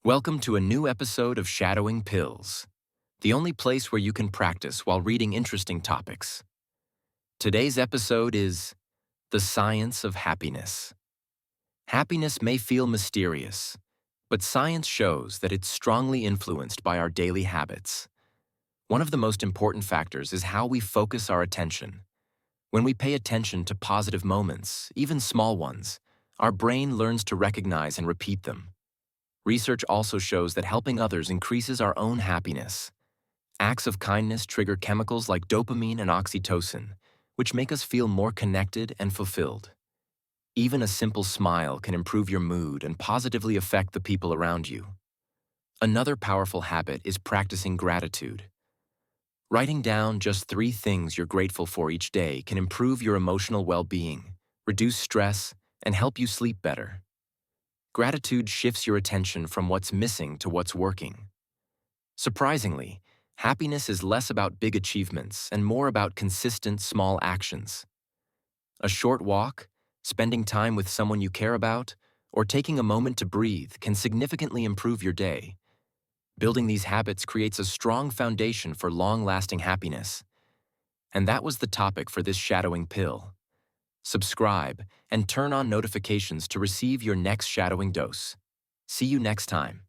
Welcome to a new episode of Shadowing Pills, the only place where you can practice while reading interesting topics. Today's episode is The Science of Happiness. Happiness may feel mysterious, but science shows that it's strongly influenced by our daily habits. One of the most important factors is how we focus our attention. When we pay attention to positive moments, even small ones, our brain learns to recognize and repeat them. Research also shows that helping others increases our own happiness. Acts of kindness trigger chemicals like dopamine and oxytocin, which make us feel more connected and fulfilled. Even a simple smile can improve your mood and positively affect the people around you. Another powerful habit is practicing gratitude. Writing down just 3 things you're grateful for each day can improve your emotional well-being, reduce stress, and help you sleep better. Gratitude shifts your attention from what's missing to what's working. Surprisingly, happiness is less about big achievements and more about consistent small actions. A short walk, spending time with someone you care about, or taking a moment to breathe can significantly improve your day. Building these habits creates a strong foundation for long-lasting happiness. And that was the topic for this shadowing pill. Subscribe and turn on notifications to receive your next shadowing dose. See you next time.